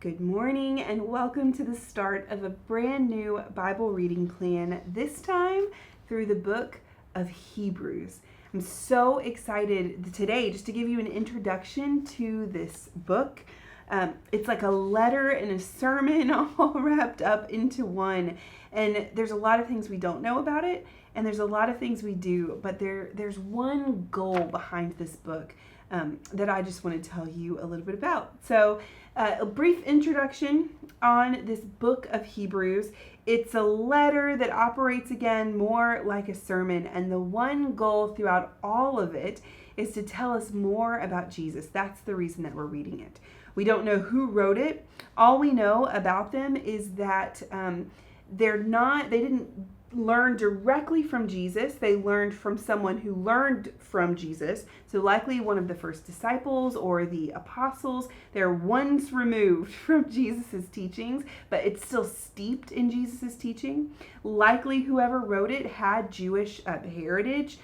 Good morning and welcome to the start of a brand new Bible reading plan, this time through the book of Hebrews. I'm so excited today just to give you an introduction to this book. It's like a letter and a sermon all wrapped up into one. And there's a lot of things we don't know about it, and there's a lot of things we do, but there's one goal behind this book that I just want to tell you a little bit about. So a brief introduction on this book of Hebrews. It's a letter that operates again more like a sermon, and the one goal throughout all of it is to tell us more about Jesus. That's the reason that we're reading it. We don't know who wrote it. All we know about them is that they didn't learn directly from Jesus. They learned from someone who learned from Jesus. So likely one of the first disciples or the apostles. They're ones removed from Jesus's teachings, but it's still steeped in Jesus's teaching. Likely whoever wrote it had Jewish heritage,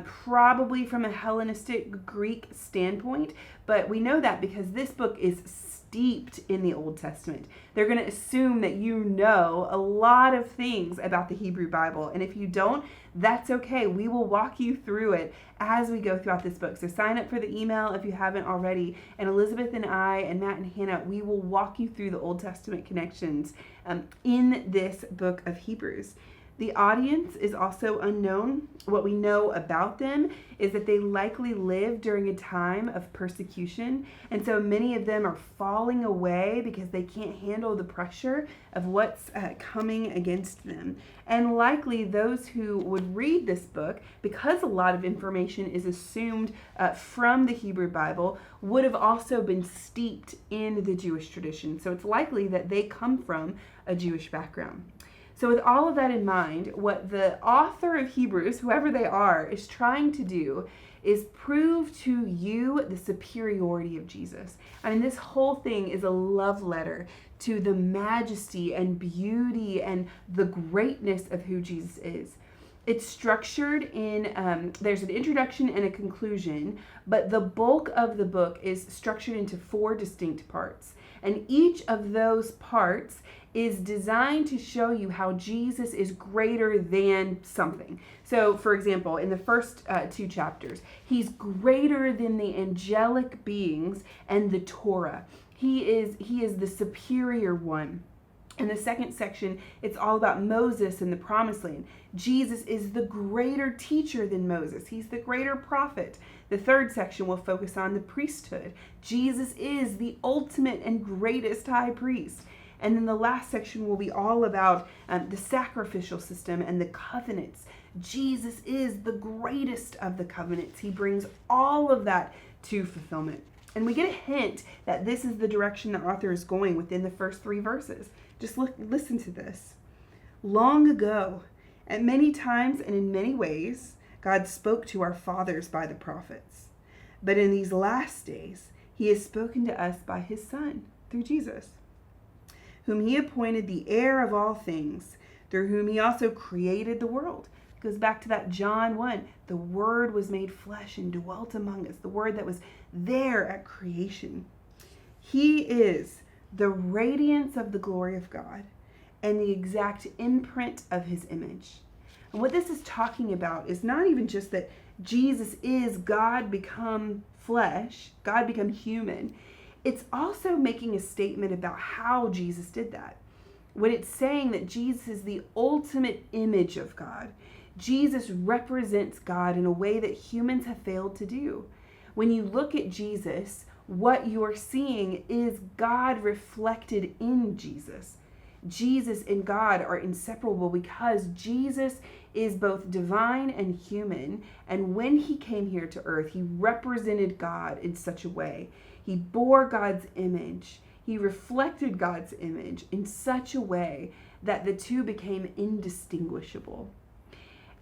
probably from a Hellenistic Greek standpoint. But we know that because this book is steeped in the Old Testament. They're going to assume that you know a lot of things about the Hebrew Bible. And if you don't, that's okay. We will walk you through it as we go throughout this book. So sign up for the email if you haven't already. And Elizabeth and I and Matt and Hannah, we will walk you through the Old Testament connections in this book of Hebrews. The audience is also unknown. What we know about them is that they likely lived during a time of persecution, and so many of them are falling away because they can't handle the pressure of what's coming against them. And likely those who would read this book, because a lot of information is assumed from the Hebrew Bible, would have also been steeped in the Jewish tradition. So it's likely that they come from a Jewish background. So with all of that in mind, what the author of Hebrews, whoever they are, is trying to do is prove to you the superiority of Jesus. I mean, this whole thing is a love letter to the majesty and beauty and the greatness of who Jesus is. It's structured in, there's an introduction and a conclusion, but the bulk of the book is structured into 4 distinct parts. And each of those parts is designed to show you how Jesus is greater than something. So, for example, in the first 2 chapters, he's greater than the angelic beings and the Torah. He is the superior one. In the second section, it's all about Moses and the Promised Land. Jesus is the greater teacher than Moses. He's the greater prophet. The third section will focus on the priesthood. Jesus is the ultimate and greatest high priest. And then the last section will be all about the sacrificial system and the covenants. Jesus is the greatest of the covenants. He brings all of that to fulfillment. And we get a hint that this is the direction the author is going within the first 3 verses. Just listen to this. Long ago, at many times and in many ways, God spoke to our fathers by the prophets. But in these last days, he has spoken to us by his Son, through Jesus, whom he appointed the heir of all things, through whom he also created the world. It goes back to that John 1. The Word was made flesh and dwelt among us. The Word that was there at creation. He is the radiance of the glory of God and the exact imprint of his image. And what this is talking about is not even just that Jesus is God become flesh, God become human. It's also making a statement about how Jesus did that. When it's saying that Jesus is the ultimate image of God, Jesus represents God in a way that humans have failed to do. When you look at Jesus, what you're seeing is God reflected in Jesus. Jesus and God are inseparable because Jesus is both divine and human. And when he came here to earth, he represented God in such a way. He bore God's image. He reflected God's image in such a way that the two became indistinguishable.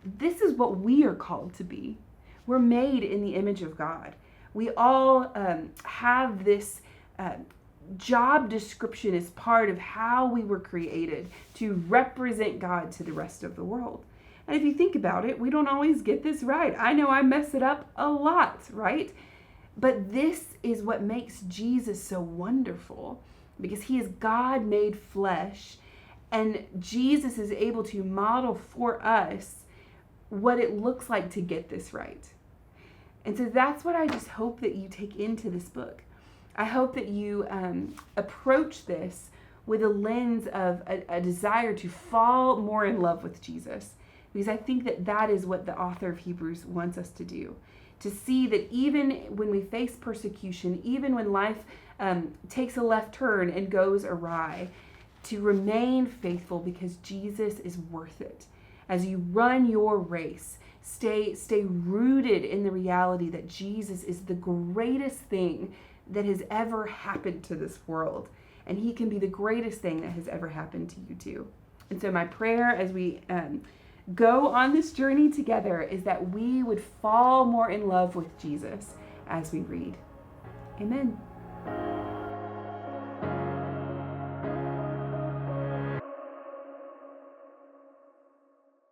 This is what we are called to be. We're made in the image of God. We all have this job description as part of how we were created to represent God to the rest of the world. And if you think about it, we don't always get this right. I know I mess it up a lot, right? But this is what makes Jesus so wonderful. because he is God made flesh, and Jesus is able to model for us what it looks like to get this right. And so that's what I just hope that you take into this book. I hope that you approach this with a lens of a desire to fall more in love with Jesus, because I think that that is what the author of Hebrews wants us to do. To see that even when we face persecution, even when life takes a left turn and goes awry, to remain faithful because Jesus is worth it. As you run your race, stay rooted in the reality that Jesus is the greatest thing that has ever happened to this world. And he can be the greatest thing that has ever happened to you too. And so my prayer as we go on this journey together is that we would fall more in love with Jesus as we read. Amen.